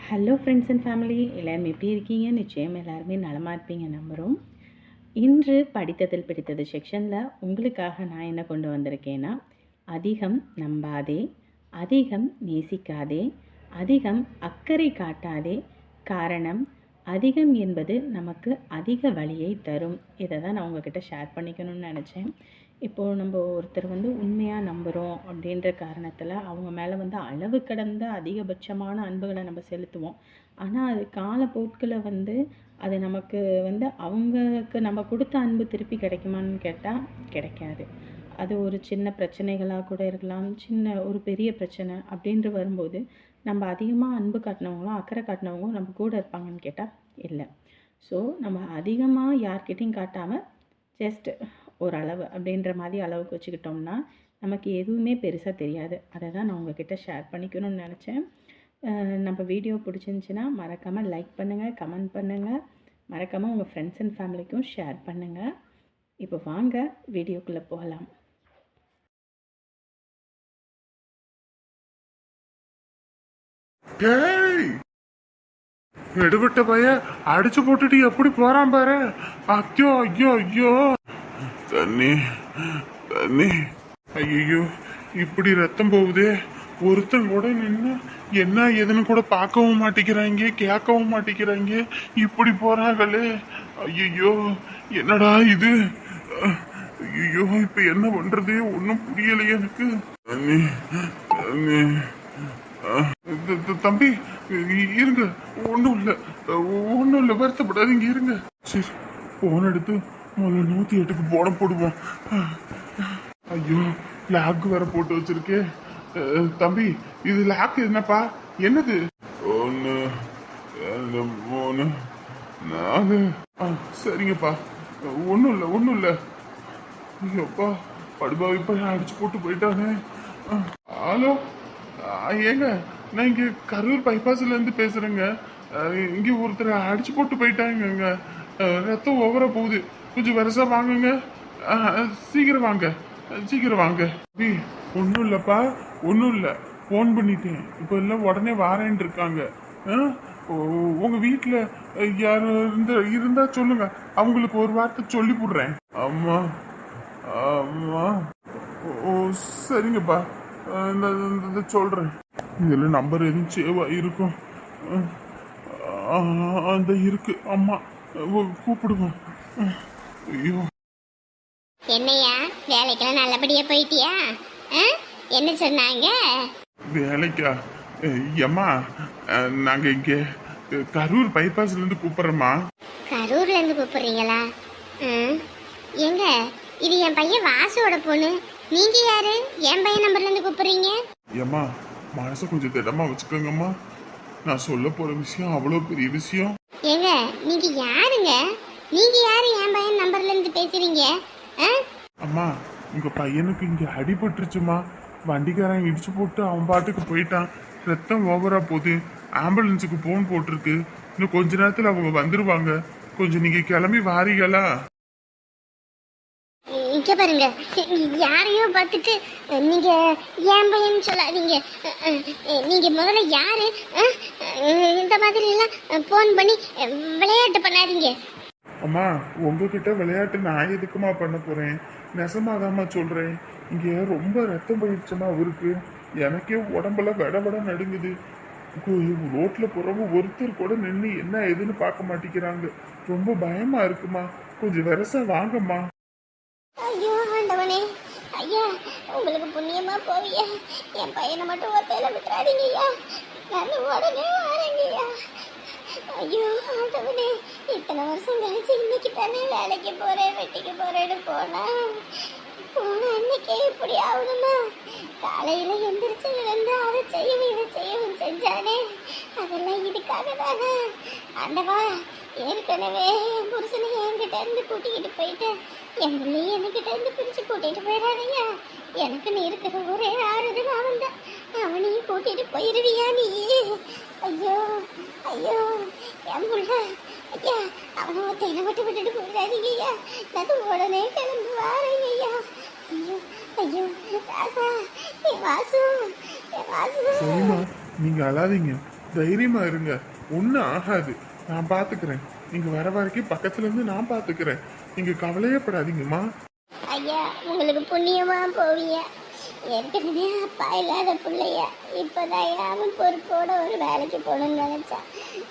Hello friends and family, எல்லோரும் எப்படி இருக்கீங்க? நிச்சயம் எல்லாருமே நலமாக இருப்பீங்க நம்புகிறோம். இன்று படித்ததில் பிடித்தது செக்ஷனில் உங்களுக்காக நான் என்ன கொண்டு வந்திருக்கேன்னா, அதிகம் நம்பாதே, அதிகம் நேசிக்காதே, அதிகம் அக்கறை காட்டாதே, காரணம் அதிகம் என்பது நமக்கு அதிக வலியை தரும். இதை தான் நான் உங்ககிட்ட ஷேர் பண்ணிக்கணும்னு நினச்சேன். இப்போது நம்ம ஒருத்தர் உண்மையாக நம்புகிறோம் அப்படின்ற காரணத்தில் அவங்க மேலே அளவு கடந்த அதிகபட்சமான அன்புகளை நம்ம செலுத்துவோம். ஆனால் அது காலப்போக்கில் அது நமக்கு அவங்களுக்கு நம்ம கொடுத்த அன்பு திருப்பி கிடைக்குமான்னு கேட்டால் கிடைக்காது. அது ஒரு சின்ன பிரச்சனைகளாக கூட இருக்கலாம், சின்ன ஒரு பெரிய பிரச்சனை அப்படின்ட்டு வரும்போது நம்ம அதிகமாக அன்பு காட்டினவங்களும் அக்கறை காட்டினவங்களும் நம்ம கூட இருப்பாங்கன்னு கேட்டால் இல்லை. ஸோ நம்ம அதிகமாக யார்கிட்டையும் காட்டாமல் ஜஸ்ட் ஓரளவு அப்படின்ற மாதிரி அளவுக்கு வச்சுக்கிட்டோம்னா நமக்கு எதுவுமே பெருசாக தெரியாது. அதை தான் நான் உங்ககிட்ட ஷேர் பண்ணிக்கணும்னு நினச்சேன். நம்ம வீடியோ பிடிச்சிருந்துச்சின்னா மறக்காமல் லைக் பண்ணுங்கள், கமெண்ட் பண்ணுங்கள், மறக்காமல் உங்கள் ஃப்ரெண்ட்ஸ் அண்ட் ஃபேமிலிக்கும் ஷேர் பண்ணுங்கள். இப்போ வாங்க வீடியோக்குள்ளே போகலாம். எடுபட்ட பைய அடிச்சு போட்டுட்டு எப்படி போறான் பாரு. ஐயோ ஐயோ ஐயோ, தண்ணி தண்ணி, ஐயோ இப்படி ரத்தம் போகுதே. ஒருத்தன் கூட நின்று என்ன எதுன்னு கூட பார்க்கவும் மாட்டேங்கிறாங்க, கேட்கவும் மாட்டேங்கிறாங்க. இப்படி போறாங்களே, ஐயோ என்னடா இது. ஐயோ இப்ப என்ன பண்றது ஒன்னும் புரியலையே எனக்கு. தண்ணி தண்ணி. தம்பி இருங்க, ஒன்றும் இல்லை வருத்தப்படாதீங்க, இருங்க. சரி போன் எடுத்து முதல்ல 108க்கு போன போடுவோம். ஐயோ லாக் வேற போட்டு வச்சிருக்கே. தம்பி இது லாக் என்னப்பா? என்னது? 1 2 3 4. சரிங்கப்பா, ஒன்றும் இல்லை. ஐயோப்பா படுபாவி இப்ப அடிச்சு போட்டு போயிட்டானே. ஹலோ ஏங்க, நான் இங்கே கரூர் பைபாஸ்லேருந்து பேசுகிறேங்க. இங்கே ஒருத்தர் அடிச்சு போட்டு போயிட்டாங்க. ரத்தம் ஓவரா போகுது, கொஞ்சம் வருஷம் வாங்குங்க. சீக்கிரம் வாங்க. ஒன்றும் இல்லைப்பா, ஒன்றும் இல்லை. ஃபோன் பண்ணிட்டேன், இப்போ எல்லாம் உடனே வாரேன்னு இருக்காங்க. உங்கள் வீட்டில் யாரும் இருந்தா சொல்லுங்க, அவங்களுக்கு ஒரு வார்த்தை சொல்லி போடுறேன். ஆமா ஓ சரிங்கப்பா, இந்த சொல்றேன். இதுல நம்பர் எதுவும் சேவா இருக்கும்? அந்த இருக்கு, அம்மா கூப்பிடுவோம். ஐயோ என்னையா வேலைக்கெல்லாம் நல்லபடியா போயிட்டியா? என்ன சொன்னாங்க? வேலைக்கா? அம்மா நாங்க இங்க கரூர் பைபாஸ்ல இருந்து கூப்பிடுறோம்மா. கரூர்ல இருந்து கூப்பிடுறீங்களா? எங்க இது என் பையன் வாசுவோட பொண்ணு. நீங்க யாரு என் பையன் நம்பர்ல இருந்து கூப்பிடுறீங்க? ஏம்மா மனசை கொஞ்சம் திடமா வச்சுக்கோங்கம்மா. நான் சொல்ல போற விஷயம் அவ்வளவு பெரிய விஷயம். ஏங்க நீங்க யாருங்க? நீங்க யாரு என் பையன் நம்பர்ல இருந்து பேசுறீங்க? அம்மா உங்க பையனுக்கு இங்க அடிபட்டுருச்சுமா. வண்டிக்காரன் இடிச்சு போட்டு அவன் பாட்டுக்கு போயிட்டான். ரத்தம் ஓவரா போகுது. ஆம்புலன்ஸுக்கு போன் போட்டிருக்கு. இன்னும் கொஞ்ச நேரத்துல அவங்க வந்துருவாங்க. கொஞ்சம் நீங்க கிளம்பி வாரீங்களா? இங்க பாருங்க, யாரையும் பார்த்துட்டு நீங்க ஏன் பையன் சொல்லாதீங்க. நீங்க முதல்ல யாரு? இந்த மாதிரி எல்லாம் போன் பண்ணி விளையாட்டு பண்ணாதீங்க. அம்மா உங்ககிட்ட விளையாட்டு நான் எதுக்குமா பண்ண போறேன்? நெசமாதாம்மா சொல்றேன். இங்க ரொம்ப ரத்தம் போயிடுச்சுமா அவருக்கு. எனக்கே உடம்புல விட நடுங்குது. ரோட்ல போறவங்க ஒருத்தர் கூட நின்று என்ன ஏதுன்னு பார்க்க மாட்டேங்கிறாங்க. ரொம்ப பயமா இருக்குமா. கொஞ்சம் வெரசா வாங்கம்மா. ஐயோ ஆண்டவனே, ஐயா உங்களுக்கு புண்ணியமா போவியா? என் பையனை மட்டும் ஒத்தையில விட்டுறாதீங்கய்யா. நான் உடனே வரேங்கய்யா. ஐயோ ஆண்டவனே, இத்தனை வருஷம் கழிச்சு இன்னைக்கு தானே வேலைக்கு போறேன், வெட்டிக்கு போறேன்னு போன அன்னைக்கே இப்படி ஆகுதுமா. காலையில எந்திரிச்சு விழுந்து அதை செய்யவும் இதை செய்யவும் செஞ்சானே, அதெல்லாம் இதுக்காக தானே. ஆண்டவா, ஏற்கனவே என் புருஷனை என்கிட்ட இருந்து கூட்டிக்கிட்டு போயிட்டேன். என் பிள்ளைய என்கிட்ட இருந்து பிரிச்சு கூட்டிட்டு போயிடாதீங்க. எனக்கு நீ இருக்கிற ஒரே ஆறுதல் அவன் தான். அவனையும் கூட்டிட்டு போயிருவியா நீ? ஐயோ ஐயோ என் புள்ள, ஐயா அவனை ஒத்தையில மட்டும் விட்டுட்டு போயிடாதீங்க ஐயா. நான் உடனே கிளம்பி வாரேங்க ஐயா. ஐயோ ஐயோ ராசா, என் வாசு. நீங்க அழாதீங்க, தைரியமா இருங்க, ஒன்றும் ஆகாது. நான் பாத்துக்கிறேன். நீங்க வர வரைக்கும் பக்கத்துல இருந்து நான் பாத்துக்கிறேன். நீங்க கவலையே படாதீங்கம்மா. ஐயா உங்களுக்கு புண்ணியமா போவிய. ஏற்கனவே அப்பா இல்லாத பிள்ளைய இப்போதான் அவன் பொறுப்போட ஒரு வேலைக்கு போகணும்னு நினைச்சான்.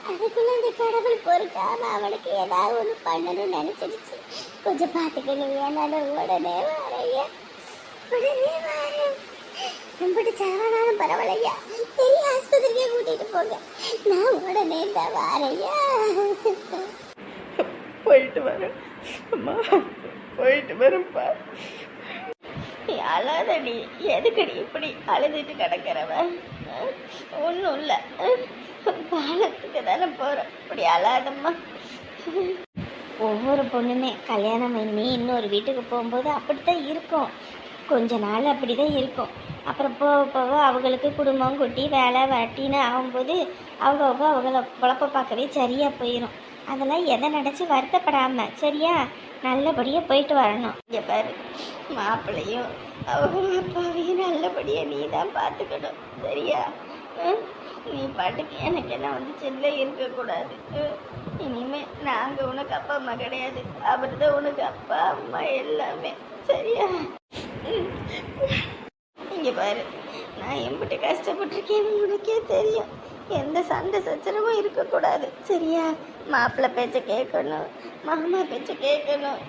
அதுக்குள்ள இந்த கடவுள் பொறுக்காம அவனுக்கு ஏதாவது ஒன்று பண்ணணும்னு நினைச்சிருச்சு. கொஞ்சம் பார்த்துக்கணும். ஏன்னா உடனே வரையா, உடனே வரேன். கும்பிட்டு சாவனாலும் பரவாயில்லையா, பெரிய ஆஸ்பத்திரிக்கே கூட்டிட்டு போங்க. நான் உடனே தான் வாரையா. போயிட்டு வரேன் அம்மா, போயிட்டு வரேன்ப்பா. நீ அழாதடி, எதுக்கடி இப்படி அழுதுட்டு கிடக்கிறவன்? ஒன்றும் இல்லை, பாலத்துக்கு தானே போகிறோம், இப்படி அழாதம்மா. ஒவ்வொரு பொண்ணுமே கல்யாணம் பண்ணி இன்னொரு வீட்டுக்கு போகும்போது அப்படித்தான் இருக்கும். கொஞ்ச நாள் அப்படி தான் இருக்கும். அப்புறம் போக போக அவங்களுக்கு குடும்பம் குட்டி வேலை வட்டின்னு ஆகும்போது அவங்கள குழப்ப பார்க்கவே சரியாக போயிடும். அதெல்லாம் எதை நினச்சி வருத்தப்படாமல் சரியா நல்லபடியாக போயிட்டு வரணும். இங்கே பாரு, மாப்பிள்ளையும் அவங்க அப்பாவையும் நல்லபடியாக நீ தான் பார்த்துக்கணும் சரியா? நீ பாட்டுக்கு எனக்கு என்ன வந்து செல்ல இருக்கக்கூடாது. இனிமே நாங்கள் உனக்கு அப்பா அம்மா கிடையாது, அவர் தான் உனக்கு அப்பா அம்மா எல்லாமே சரியா? இங்கே பாரு, நான் எம்பிட்டு கஷ்டப்பட்டிருக்கேன்னு உனக்கே தெரியும். எந்த சண்டை சச்சரவும் இருக்கக்கூடாது சரியா? மாப்பிள்ளை பேச்சை கேட்கணும், மாமா பேச்சை கேட்கணும்,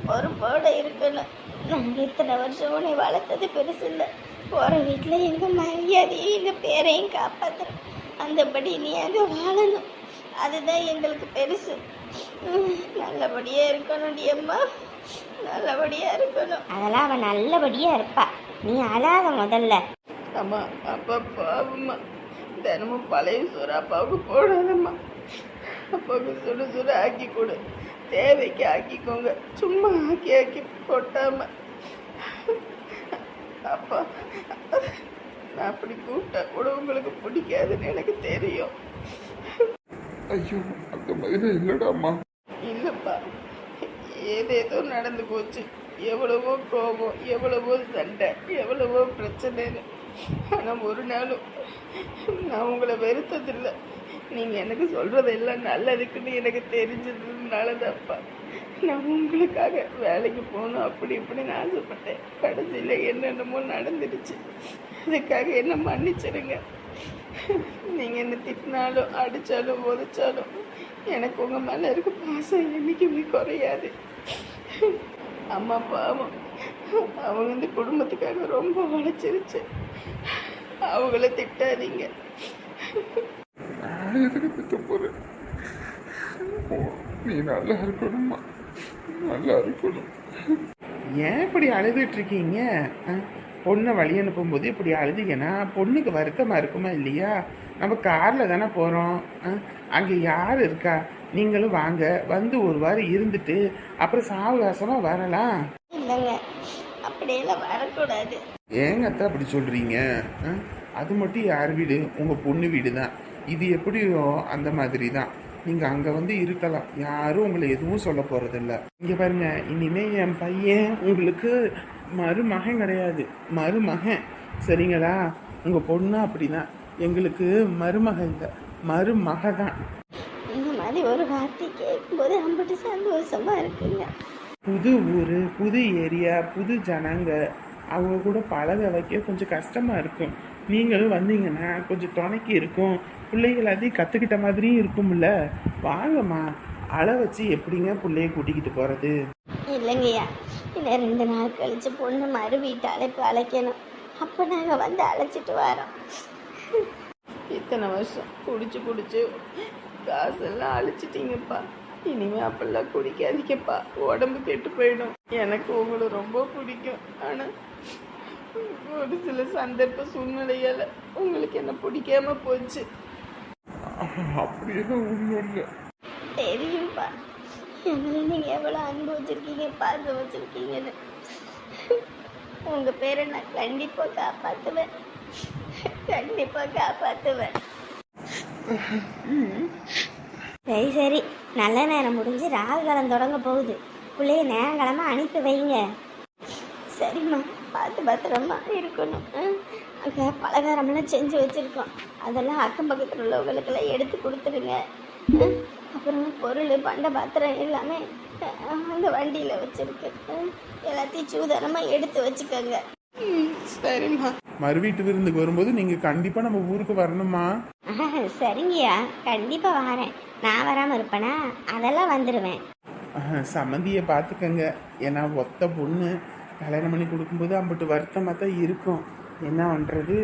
பொறுப்போடு இருக்கணும். நாங்கள் இத்தனை வருஷம் உன்னை வளர்த்தது பெருசு இல்லை. போகிற வீட்டில் எங்கள் மரியாதையும் எங்கள் பேரையும் காப்பாற்றணும். அந்தபடி நீ அங்கே வாழணும், அதுதான் எங்களுக்கு பெருசு. நல்லபடியாக இருக்கணும் டி அம்மா, நல்லபடியாக இருக்கணும். அதெல்லாம் அவன் நல்லபடியாக இருப்பா, நீ அழாத முதல்ல. அம்மா அப்பா பாவம்மா, தினமும் பழைய சோறு அப்பாவுக்கு போடாதம்மா. அப்பாவுக்கு சுடு சுடு ஆக்கி கொடு, தேவைக்கு ஆக்கிக்கோங்க, சும்மா ஆக்கி ஆக்கி கொட்டாம. அப்பா நான் அப்படி கூப்பிட்டா கூட உங்களுக்கு பிடிக்காதுன்னு எனக்கு தெரியும். ஐயோ, அந்த மாதிரி இல்லடாம்மா. இல்லைப்பா, ஏதேதோ நடந்து போச்சு. எவ்வளவோ கோபம், எவ்வளவோ சண்டை, எவ்வளவோ பிரச்சனைன்னு. ஆனால் ஒரு நாளும் நான் உங்களை வெறுத்ததில்லை. நீங்கள் எனக்கு சொல்கிறதெல்லாம் நல்லதுக்குன்னு எனக்கு தெரிஞ்சதுனால தான்ப்பா நான் உங்களுக்காக வேலைக்கு போகணும் அப்படி இப்படின்னு ஆசைப்பட்டேன். கடைசியில் என்னென்னமோ நடந்துடுச்சு. அதுக்காக என்ன மன்னிச்சிடுங்க. நீங்கள் என்ன திட்டினாலும் அடித்தாலும் உதைச்சாலும் எனக்கு உங்கள் மேலே இருக்க பாசம் என்றைக்குமே குறையாது. அம்மா பாவம், அவங்க இந்த குடும்பத்துக்காக ரொம்ப உழைச்சிருச்சு. அவங்கள திட்டாதீங்க. நான் எதுக்கு திட்ட போறேன்? நீ நல்லா இருக்கணும்மா, நல்லா இருக்கணும். ஏன் இப்படி அழுதுட்டு இருக்கீங்க? பொண்ணை வழி அனுப்பும்போது இப்படி அழுதிங்கன்னா பொண்ணுக்கு வருத்தமாக இருக்குமா இல்லையா? நம்ம காரில் தானே போகிறோம், அங்கே யார் இருக்கா? நீங்களும் வாங்க, வந்து ஒரு வாரம் இருந்துட்டு அப்புறம் சாவகாசமாக வரலாம். இல்லைங்க, அப்படியெல்லாம் வரக்கூடாது. ஏங்க அத்தை அப்படி சொல்கிறீங்க? அது மட்டும் யார் வீடு? உங்கள் பொண்ணு வீடு தான். இது எப்படியோ அந்த மாதிரி தான். நீங்கள் அங்கே வந்து இருக்கலாம், யாரும் உங்களை எதுவும் சொல்ல போகிறதில்ல. இங்கே பாருங்க, இனிமேல் என் பையன் உங்களுக்கு மருமகன் கிடையாது, மருமகன் சரிங்களா? உங்கள் பொண்ணு அப்படி தான், எங்களுக்கு மருமக இல்லை, மருமக தான். இந்த மாதிரி ஒரு வார்த்தை கேட்கும்போது அம்பிட்டு சந்தோஷமா இருக்குங்க. புது ஊர், புது ஏரியா, புது ஜனங்க, அவங்க கூட பழக வைக்க கொஞ்சம் கஷ்டமாக இருக்கும். நீங்களும் வந்தீங்கன்னா கொஞ்சம் துணைக்கி இருக்கும், பிள்ளைகள் அதையும் கற்றுக்கிட்ட மாதிரியும் இருக்கும்ல. வாங்கம்மா, அழை வச்சு எப்படிங்க பிள்ளைய கூட்டிக்கிட்டு போகிறது? இல்லைங்கய்யா, இன்னும் 2 நாள் கழிச்சு பொண்ணு மறு வீட்டு அழைக்கணும். அப்போ நாங்கள் வந்து அழைச்சிட்டு வரோம். இத்தனை வருஷம் குடிச்சு காசெல்லாம் அழிச்சிட்டிங்கப்பா. இனிமே அப்படிலாம் குடிக்காதீங்கப்பா, உடம்பு கெட்டு போயிடும். எனக்கு உங்களை ரொம்ப பிடிக்கும். ஆனால் ஒரு சில சந்தர்ப்ப சூழ்நிலையால் உங்களுக்கு என்ன பிடிக்காம போச்சு. அப்படியே ஒன்றும் இல்லை. தெரியும்ப்பா, எங்களை நீங்கள் எவ்வளோ அன்பு வச்சுருக்கீங்க, பாசம் வச்சுருக்கீங்கன்னு. உங்கள் பேரை நான் கண்டிப்பாக காப்பாற்றுவேன், கண்டிப்பாக காப்பாற்றுவேன். சரி சரி, நல்ல நேரம் முடிஞ்சு ராகுகாலம் தொடங்க போகுது. பிள்ளைய நேரங்காலமாக அனுப்பி வைங்க. சரிம்மா, பார்த்து பத்திரமா இருக்கணும். அங்கே பலகாரமெல்லாம் செஞ்சு வச்சுருக்கோம். அதெல்லாம் அக்கம் பக்கத்தில் உள்ளவங்களுக்கெல்லாம் எடுத்து கொடுத்துடுங்க. அப்புறம் பொருள் பண்ட பாத்திரம் எல்லாமே அந்த வண்டியில் வச்சுருக்கு. எல்லாத்தையும் சூதானமாக எடுத்து வச்சுக்கோங்க. சரிம்மா. மறு வீட்டு விருந்துக்கு வரும்போது நீங்க கண்டிப்பா நம்ம ஊருக்கு வரணுமா? சரிங்கய்யா, கண்டிப்பாக வரேன். நான் வராமல் இருப்பேனா? அதெல்லாம் வந்துடுவேன். சம்மந்தியை பார்த்துக்கங்க. ஏன்னா ஒத்த பொண்ணு கல்யாணம் பண்ணி கொடுக்கும்போது அம்பிட்டு வருத்தமாக தான் இருக்கும். என்ன பண்ணுறது,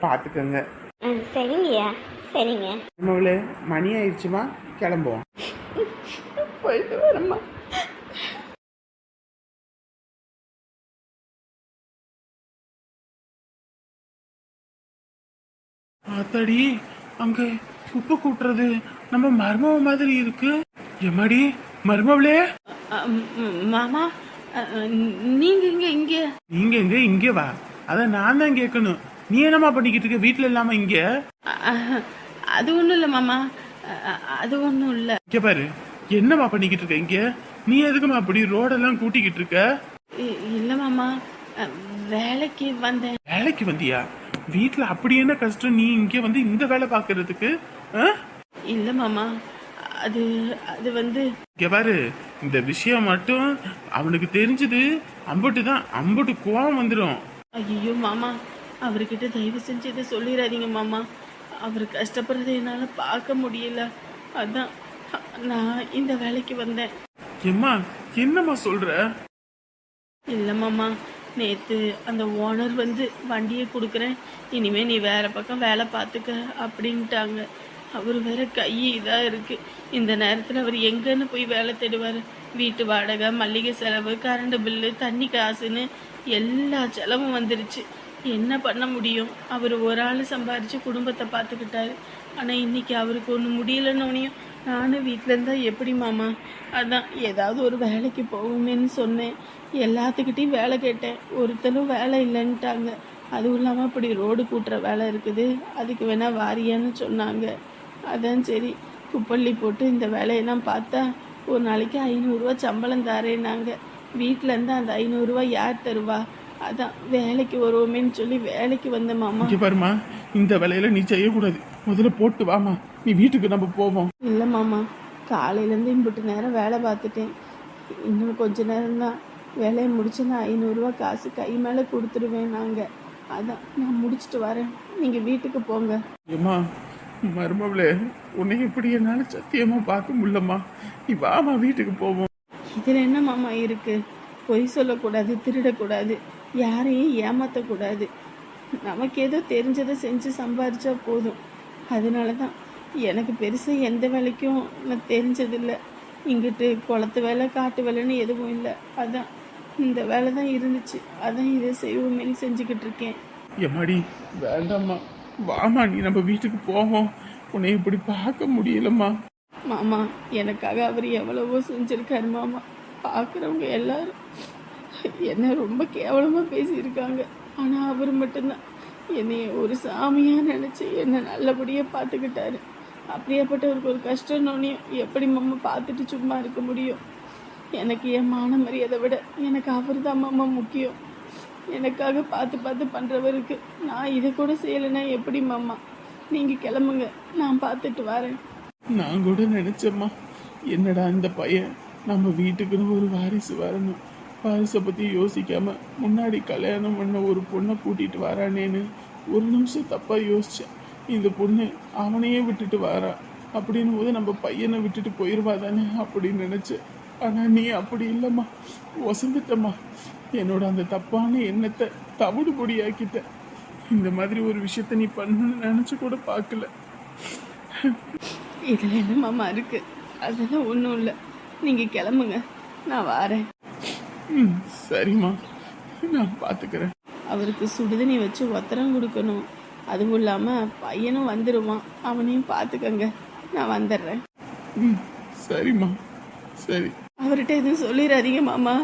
பார்த்துக்கங்க. சரிங்கய்யா, சரிங்க. நம்மளே மணி ஆயிடுச்சுமா, கிளம்புவோம். போயிட்டு வரேம்மா. ஆத்தாடி, அங்க உப்பு கூட்டுறது நம்ம மர்மவ மாதிரி இருக்கு. எம்மாடி மர்மவளே, மாமா நீங்க இங்க நீங்க எங்க இங்க வா. அத நான் தான் கேட்கணும். நீ என்னமா பண்ணிக்கிட்டு இருக்க வீட்டுல இல்லாம இங்க? அது ஒண்ணும் இல்ல மாமா, அது ஒண்ணும் இல்ல. இங்க பாரு, என்னமா பண்ணிக்கிட்டு இருக்க இங்க? நீ எதுக்குமா அப்படி ரோடெல்லாம் கூட்டிக்கிட்டு இருக்க? இல்ல மாமா, வேலைக்கு வந்தேன். வேலைக்கு வந்தியா? வீட்டுல அப்படி என்ன கஷ்டம் நீ இங்க வந்து இந்த வேலை பாக்குறதுக்கு? இல்ல மாமா, அது அது வந்து இங்க பாரு, இந்த விஷயம் மட்டும் அவனுக்கு தெரிஞ்சது அம்புட்டு தான், அம்புட்டு கோவம் வந்துடும். ஐயோ மாமா, அவர்கிட்ட தயவு செஞ்சு இதை சொல்லிடாதீங்க மாமா. அவர் கஷ்டப்படுறதை என்னால பார்க்க முடியல. அதான் நான் இந்த வேலைக்கு வந்தேன். எம்மா, என்னம்மா சொல்ற? இல்ல மாமா, நேத்து அந்த ஓனர் வந்து வண்டியை கொடுக்குறேன், இனிமே நீ வேற பக்கம் வேலை பார்த்துக்க அப்படின்ட்டாங்க. அவர் வேற கை இதாக இருக்கு. இந்த நேரத்தில் அவர் எங்கன்னு போய் வேலை தேடுவார்? வீட்டு வாடகை, மல்லிகை செலவு, கரண்ட் பில்லு, தண்ணி காசுன்னு எல்லா செலவும் வந்துருச்சு. என்ன பண்ண முடியும்? அவர் ஒரு ஆள் சம்பாரித்து குடும்பத்தை பார்த்துக்கிட்டாரு. ஆனால் இன்னைக்கு அவருக்கு ஒன்று முடியலன்னொன்னையும் நானும் வீட்டில் இருந்தால் எப்படி மாமா? அதான் ஏதாவது ஒரு வேலைக்கு போகுமேன்னு சொன்னேன். எல்லாத்துக்கிட்டையும் வேலை கேட்டேன், ஒருத்தரும் வேலை இல்லைன்ட்டாங்க. அதுவும் இல்லாமல் அப்படி ரோடு கூட்டுற வேலை இருக்குது, அதுக்கு வேணா வாரியான்னு சொன்னாங்க. அதான் சரி குப்பள்ளி போட்டு இந்த வேலையெல்லாம் பார்த்தா ஒரு நாளைக்கு 500 ரூபா சம்பளம் தாரேன்னாங்க. வீட்டிலேருந்து அந்த 500 ரூபா யார் தருவா? அதான் வேலைக்கு வருவோமேன்னு சொல்லி வேலைக்கு வந்த மாமா. இங்க பாருமா, இந்த வேலையில நீ செய்யக்கூடாது. முதல்ல போட்டு வாமா, நீ வீட்டுக்கு நம்ம போவோம். இல்லை மாமா, காலையிலேருந்து இம்பிட்டு நேரம் வேலை பார்த்துட்டேன். இன்னும் கொஞ்ச நேரம்தான் வேலையை முடிச்சு நான் 500 ரூபா காசு கை மேலே கொடுத்துடுவேன். நாங்கள் அதான் நான் முடிச்சுட்டு வரேன், நீங்கள் வீட்டுக்கு போங்க. ஏம்மா மருமவளே, உன்னை இப்படி என்னால சத்தியமா பார்க்க முடியலம்மா. நீ வாமா, வீட்டுக்கு போவோம். இதில் என்ன மாமா இருக்குது? பொய் சொல்லக்கூடாது, திருடக்கூடாது, யாரையும் ஏமாற்றக்கூடாது. நமக்கு ஏதோ தெரிஞ்சதை செஞ்சு சம்பாதிச்சா போதும். அதனால தான் எனக்கு பெருசாக எந்த வேலைக்கும் நான் தெரிஞ்சதில்லை. இங்கிட்டு குளத்து வேலை, காட்டு வேலைன்னு எதுவும் இல்லை. அதான் இந்த வேலை தான் இருந்துச்சு, அதான் இதை செய்வோமேன்னு செஞ்சுக்கிட்டு இருக்கேன். எம்மாடி வேண்டாம்மா, வாமா, நீ நம்ம வீட்டுக்கு போவோம். உன்னை இப்படி பார்க்க முடியலம்மா. மாமா, எனக்காக அவர் எவ்வளவோ செஞ்சுருக்காரு மாமா. பார்க்குறவங்க எல்லாரும் என்ன ரொம்ப கேவலமாக பேசியிருக்காங்க. ஆனால் அவர் மட்டும்தான் என்னைய ஒரு சாமியாக நினச்சி என்னை நல்லபடியாக பார்த்துக்கிட்டாரு. அப்படியேப்பட்டவருக்கு ஒரு கஷ்டம்னோனையும் எப்படி மாமா பார்த்துட்டு சும்மா இருக்க முடியும்? எனக்கு என் மான மரியாதை விட எனக்கு அவர் தான் மாமா முக்கியம். எனக்காக பார்த்து பார்த்து பண்ணுறவருக்கு நான் இதை கூட செய்யலைன்னா எப்படி மாமா? நீங்கள் கிளம்புங்க, நான் பார்த்துட்டு வரேன். நான் கூட நினைச்சேம்மா, என்னடா இந்த பையன் நம்ம வீட்டுக்குன்னு ஒரு வாரிசு வரணும், வாரிசை பற்றி யோசிக்காம முன்னாடி கல்யாணம் பண்ண ஒரு பொண்ணை கூட்டிகிட்டு வரானேன்னு ஒரு நிமிஷம் தப்பாக யோசித்தேன். இந்த பொண்ணு அவனையே விட்டுட்டு வரா அப்படின்னும் போது நம்ம பையனை விட்டுட்டு போயிடுவா தானே அப்படின்னு நினச்சேன். ஆனால் நீ அப்படி இல்லைம்மா, வசந்துட்டம்மா. என்னோட அந்த தப்பான எண்ணத்தை தவிடு பொடியாக்கிட்ட. இந்த மாதிரி ஒரு விஷயத்த நீ பண்ணணும்னு நினச்சி கூட பார்க்கல. இதில் என்ன மாமா இருக்குது? அதெல்லாம் ஒன்றும் இல்லை, நீங்கள் கிளம்புங்க, நான் வரேன். சரிம்மா, நான் பார்த்துக்கிறேன். அவருக்கு சுடுதண்ணி வச்சு ஒத்தரம் கொடுக்கணும். அதுவும் இல்லாமல் பையனும் வந்துடுவான், அவனையும் பார்த்துக்கங்க, நான் வந்துடுறேன். சரிம்மா, சரி. அவர்கிட்ட எதுவும் சொல்லிடாதீங்க மாமா,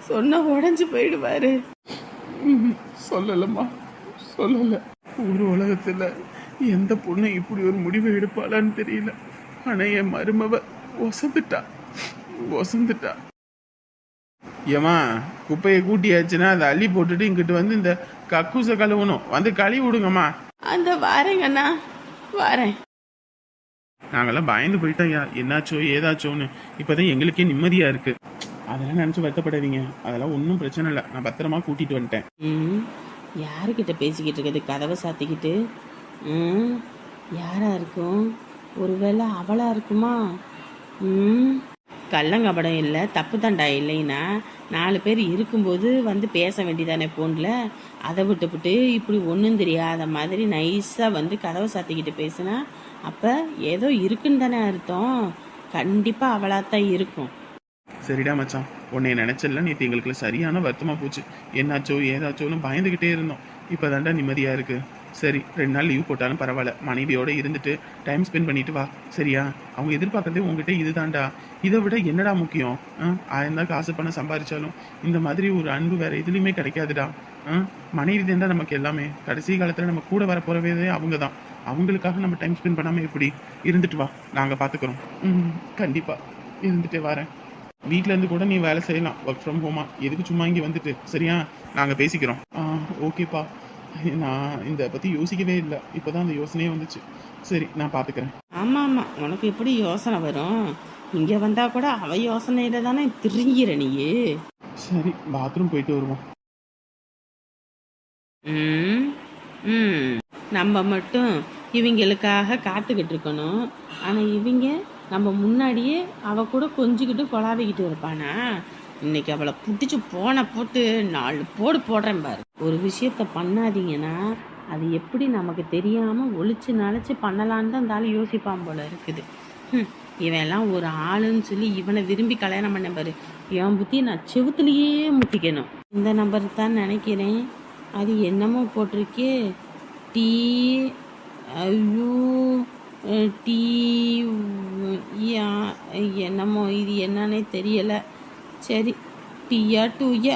சொன்னால் உடஞ்சி போயிடுவார். சொல்லலம்மா, சொல்லலை. ஒரு உலகத்தில் எந்த பொண்ணு இப்படி ஒரு முடிவை எடுப்பாளான்னு தெரியல. ஆனால் என் மருமவ ஒசந்துட்டா. ஏமா, குப்பையை கூட்டியாச்சுன்னா அதை அள்ளி போட்டுட்டு இங்கிட்டு வந்து இந்த கக்கூச கழுவணும், வந்து கழுவி விடுங்கம்மா. அந்த வரேங்கண்ணா, வரேன். நாங்கெல்லாம் பயந்து போயிட்டோம்யா, என்னாச்சோ ஏதாச்சோன்னு. இப்போதான் எங்களுக்கே நிம்மதியா இருக்கு. அதெல்லாம் நினச்சி வருத்தப்படாதீங்க, அதெல்லாம் ஒன்றும் பிரச்சனை இல்லை. நான் பத்திரமா கூட்டிட்டு வந்துட்டேன். யாருக்கிட்ட பேசிக்கிட்டு இருக்குது கதவை சாத்திக்கிட்டு? யாரா இருக்கும்? ஒருவேளை அவளா இருக்குமா? கள்ளங்கபடம் இல்லை, தப்பு தண்டா இல்லைன்னா 4 பேர் இருக்கும்போது வந்து பேச வேண்டியதானே ஃபோனில். அதை விட்டுவிட்டு இப்படி ஒன்றும் தெரியாத மாதிரி நைஸாக வந்து கதவை சாத்திக்கிட்டு பேசுனா அப்போ ஏதோ இருக்குன்னு தானே அர்த்தம். கண்டிப்பாக அவளாத்தான் இருக்கும். சரிடா மச்சான், உன்னை நினைச்சல நேற்று எங்களுக்கு சரியான வருத்தமா போச்சு. என்னாச்சோ ஏதாச்சோன்னு பயந்துகிட்டே இருந்தோம். இப்போதான்டா நிம்மதியா இருக்கு. சரி, 2 நாள் லீவ் போட்டாலும் பரவாயில்ல, மனைவியோட இருந்துட்டு டைம் ஸ்பெண்ட் பண்ணிட்டு வா, சரியா? அவங்க எதிர்பார்க்கறதே உங்ககிட்ட இதுதான்டா. இதை விட என்னடா முக்கியம்? 1000 தான் காசு பண்ண சம்பாதிச்சாலும் இந்த மாதிரி ஒரு அன்பு வேற எதுலையுமே கிடைக்காதுடா. மனைவி தான்டா நமக்கு எல்லாமே. கடைசி காலத்துல நம்ம கூட வர போறவே அவங்க தான். அவங்களுக்காக நம்ம டைம் ஸ்பெண்ட் பண்ணாம எப்படி? இருந்துட்டு வா, நாங்க பாத்துக்கிறோம். கண்டிப்பா இருந்துட்டே வரேன். வீட்டில இருந்து கூட நீ வேலை செய்யலாம், ஒர்க் ஃப்ரம் ஹோமா. எதுக்கு சும்மா இங்கே வந்துட்டு? சரியா, நாங்கள் பேசிக்கிறோம். ஓகேப்பா. நான் இந்த பற்றி யோசிக்கவே இல்லை, இப்போதான் அந்த யோசனையே வந்துச்சு. சரி, நான் பார்த்துக்கிறேன். ஆமாம், உனக்கு எப்படி யோசனை வரும்? இங்கே வந்தால் கூட அவ யோசனையில தானே திருங்கிற நீயே. சரி, பாத்ரூம் போயிட்டு வருவோம். நம்ம மட்டும் இவங்களுக்காக காத்துக்கிட்டு இருக்கணும். ஆனால் இவங்க நம்ம முன்னாடியே அவ கூட கொஞ்சிக்கிட்டு கொலாவிக்கிட்டு இருப்பானா? இன்னைக்கு அவளை பிடிச்சி போட்டு 4 போடு போடுறேன் பாரு. ஒரு விஷயத்த பண்ணாதீங்கன்னா அது எப்படி நமக்கு தெரியாமல் ஒளிச்சு நழைச்சி பண்ணலான்னு தான் இருந்தாலும் யோசிப்பான் போல இருக்குது. இவன் எல்லாம் ஒரு ஆளுன்னு சொல்லி இவனை விரும்பி கல்யாணம் பண்ண பாரு. என் புத்தி நான் செவுத்துலேயே முட்டிக்கணும். இந்த நம்பர் தான் நினைக்கிறேன். அது என்னமோ போட்டிருக்கே, டீ ஐயோ டீ என்னமோ, இது என்னன்னே தெரியலை. சரி, டீயா டூயா?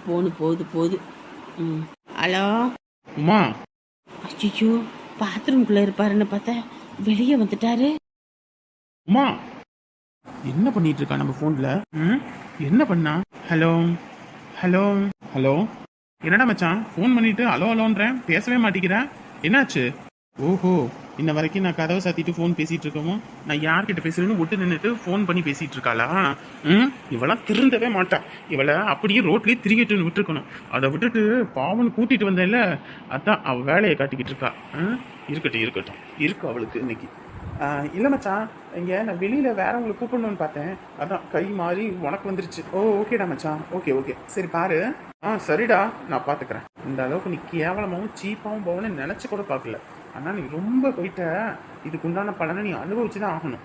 போகுது. ஹலோ உமா. ஐயோ, பாத்ரூம்குள்ளே இருப்பாருன்னு பார்த்தா வெளியே வந்துட்டாரு. உமா, என்ன பண்ணிட்டு இருக்கா நம்ம ஃபோன்ல? என்ன பண்ணா? Hello hello hello. என்னடா மச்சான், ஃபோன் பண்ணிட்டு ஹலோ ஹலோன்றேன், பேசவே மாட்டேங்கிறேன். என்னாச்சு? ஓஹோ, இன்ன வரைக்கும் நான் கதவை சாத்திட்டு ஃபோன் பேசிட்டு இருக்கோமோ, நான் யார்கிட்ட பேசுறேன்னு விட்டு நின்றுட்டு ஃபோன் பண்ணி பேசிட்டு இருக்காளா? இவெல்லாம் திருந்தவே மாட்டா. இவளை அப்படியே ரோட்லயே திரிகிட்டு விட்டுருக்கணும். அதை விட்டுட்டு பாவன் கூட்டிட்டு வந்தேன்ல, அதான் அவள் வேலையை காட்டிக்கிட்டு இருக்கா. இருக்கட்டும் இருக்கு அவளுக்கு இன்னைக்கு. இல்லை மச்சான், இங்கே நான் வெளியில் வேறவங்களை கூப்பிடணும்னு பார்த்தேன், அதான் கை மாறி உனக்கு வந்துருச்சு. ஓகேடா மச்சான், ஓகே சரி பாரு. சரிடா, நான் பார்த்துக்கிறேன். இந்த அளவுக்கு நீ கேவலமாகவும் சீப்பாகவும் போகணும்னு நினச்சி கூட பார்க்கல. ஆனால் நீ ரொம்ப போயிட்ட. இதுக்கு உண்டான பலனை நீ அனுபவிச்சு தான் ஆகணும்.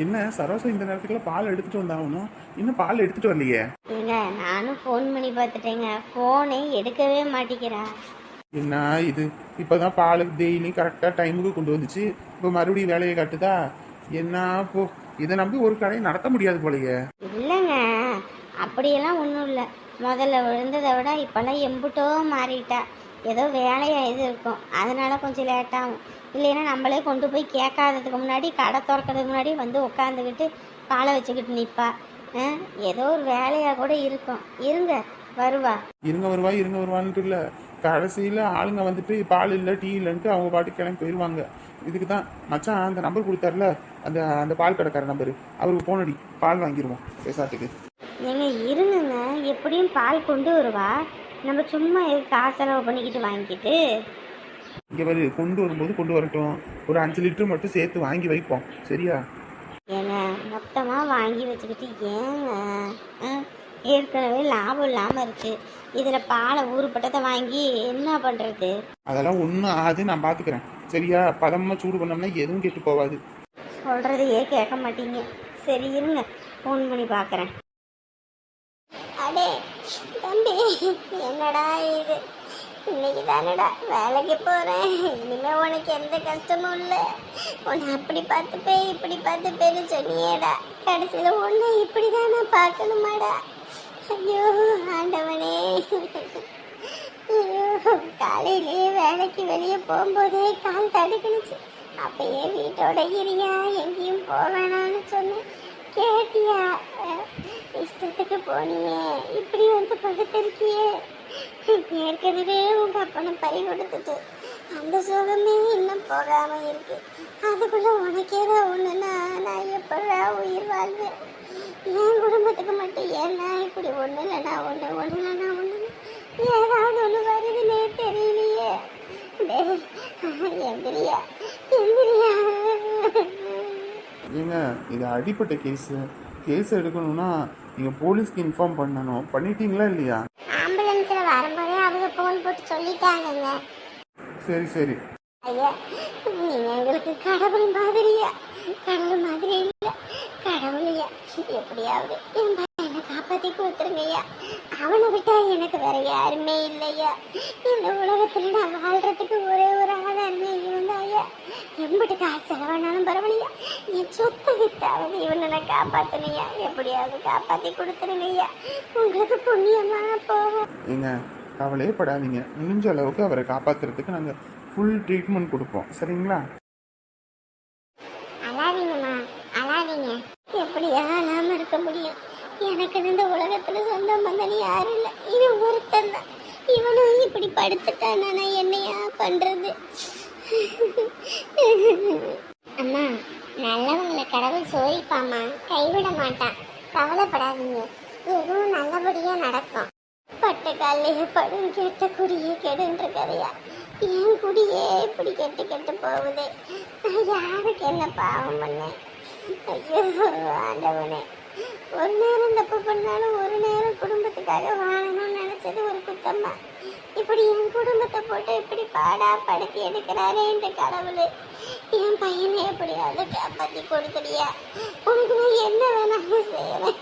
என்ன சரோசா, இந்த நேரத்துக்குள்ள பால் எடுத்துட்டு வந்தாகணும், இன்னும் பால் எடுத்துட்டு வரலையே? நானும் ஃபோன் பண்ணி பார்த்துட்டேங்க, ஃபோனே எடுக்கவே மாட்டேங்கிறா. என்ன இது, இப்போதான் பால் டெய்லி கரெக்டாக டைமுக்கு கொண்டு வந்துச்சு, இப்போ மறுபடியும் வேலையை காட்டுதா? என்ன போ, இதை நம்பி ஒரு கடையை நடத்த முடியாது போலையே. இல்லைங்க, அப்படியெல்லாம் ஒன்றும் இல்லை. முதல்ல விழுந்ததை விட இப்போல்லாம் எம்புட்டோ மாறிட்டா. ஏதோ வேலையாக இது இருக்கும், அதனால கொஞ்சம் லேட்டாகும். இல்லைன்னா நம்மளே கொண்டு போய் கேட்காததுக்கு முன்னாடி, கடை திறக்கிறதுக்கு முன்னாடி வந்து உட்காந்துக்கிட்டு பாலை வச்சுக்கிட்டு நிற்பா. ஏதோ ஒரு வேலையாக கூட இருக்கும். இருங்க வருவான்ட்டு இல்லை, கடைசியில் ஆளுங்க வந்துட்டு பால் இல்லை டீ இல்லைன்ட்டு அவங்க பாட்டுக்கு கிளம்பி போயிடுவாங்க. இதுக்கு தான் மச்சான் அந்த நம்பர் கொடுத்தாருல, அந்த பால் கடைக்கார நம்பரு, அவருக்கு போனடி பால் வாங்கிடுவோம் பேசாட்டுக்கு. நீங்கள் இருங்க, எப்படியும் பால் கொண்டு வருவா. நம்ம சும்மா காசெலவு பண்ணிக்கிட்டு வாங்கிக்கிட்டு இங்கே வரு, கொண்டு வரும்போது கொண்டு வரட்டும். ஒரு 5 லிட்டர் மட்டும் சேர்த்து வாங்கி வைப்போம், சரியா? ஏங்க மொத்தமாக வாங்கி வச்சுக்கிட்டு ஏங்க, ஏற்கனவே லாபம் இல்லாமல் இருக்குது. இதில் பாலை ஊறுப்பட்டதை வாங்கி என்ன பண்ணுறது? அதெல்லாம் ஒன்றும் ஆகாது, நான் பார்த்துக்கிறேன், சரியா? பதமாக சூடு பண்ணோம்னா எதுவும் கெட்டு போகாது. சொல்கிறதையே கேட்க மாட்டீங்க. சரி இருங்க, ஃபோன் பண்ணி பார்க்குறேன். அடே தம்பி, என்னடா இது? இன்னைக்கு தானடா வேலைக்கு போகிறேன். இனிமேல் உனக்கு எந்த கஷ்டமும் இல்லை. உன்னை அப்படி பார்த்துப்பேன் இப்படி பார்த்துப்பேன்னு சொன்னியேடா, கடைசியில் ஒன்று இப்படி தானே பார்க்கணுமாடா? ஐயோ ஆண்டவனே, ஐயோ காலையிலேயே வேலைக்கு வெளியே போகும்போதே கால் தடுக்கணுச்சு. அப்பயே வீட்டோட இரியா, எங்கேயும் போவேணான்னு சொன்னேன், கேட்டியா? இஷ்டத்துக்கு போனியே இப்படி வந்து படுத்திருக்கியே. ஏற்கனவே உங்க அப்பனை பறி கொடுத்துட்டு அந்த சுகமே இன்னும் போகாம இருக்கு. அதுக்குள்ள உனக்கேதோ ஒண்ணுன்னா நான் எப்படா உயிர் வாழ்வேன்? என் குடும்பத்துக்கு மட்டும் ஏன்னா இப்படி ஒண்ணு இல்லைனா ஒண்ணு ஒண்ணு இல்லைனா ஒண்ணு ஏதாவது ஒண்ணு வருதுன்னே தெரியலையே. எந்திரியா எந்திரியா. ஏங்க இது அடிப்பட்ட கேஸ் எடுக்கணும்னா நீங்கள் போலீஸ்க்கு இன்ஃபார்ம் பண்ணணும். பண்ணிட்டீங்களா இல்லையா? ஆம்புலன்ஸ்ல வரும்போதே அவங்க போன் போட்டு சொல்லிட்டாங்கங்க. சரி சரி. ஐயா நீங்க எங்களுக்கு கடவுள் மாதிரியா? கடவுள் மாதிரி இல்ல, கடவுளையா எப்படியாவது என் பையனை காப்பாத்தி கொடுத்துருங்க ஐயா. அவனை விட்டா எனக்கு வேற யாருமே இல்லையா. இந்த உலகத்துல நான் வாழ்றதுக்கு ஒரே ஒரு ஆதாரமே இவன் தான் ஐயா. எம்பிட்டு காசு செலவானாலும் பரவாயில்லையா, என் சொத்தை வித்தாவது இவனை நான் காப்பாத்தனையா. எப்படியாவது காப்பாத்தி கொடுத்துருங்க ஐயா. உங்களுக்கு புண்ணியமா போகும். ஏங்க கவலையே படாதீங்க. முடிஞ்ச அளவுக்கு அவரை காப்பாற்றுறதுக்கு நாங்கள் ஃபுல் ட்ரீட்மெண்ட் கொடுப்போம். சரிங்களா? அழாதீங்கம்மா அழாதீங்க. எப்படியா அழாம இருக்க முடியும்? எனக்கு இந்த உலகத்துல சொந்தம் பந்தனி யாரும் இல்லை. இவன் ஒருத்தன் தான். இவனும் இப்படி படுத்துட்டானா நான் என்னையா பண்றது? அம்மா நல்லவங்களை கடவுள் சோதிப்பாம்மா, கைவிட மாட்டான். கவலைப்படாதீங்க, எதுவும் நல்லபடியா நடக்கும். பட்ட காலையே படும் கெட்ட குடியே கெடுன்ற கதையா? என் குடியே இப்படி கெட்டு கெட்டு போகுது. நான் யாருக்கு என்ன பாவம் பண்ணேன்? ஐயோ ஆண்டவனே, ஒரு நேரம் தப்பு பண்ணாலும் ஒரு நேரம் குடும்பத்துக்காக வாழணும்னு நினைச்சது ஒரு குத்தம்மா. இப்படி என் குடும்பத்தை போட்டு இப்படி பாடா படுத்தி எடுக்கிறாரே இந்த கடவுள். என் பையனை எப்படியாவது காப்பாற்றி கொடுத்துடியா? உனக்கு நான் என்ன வேணாலும் செய்யறேன்.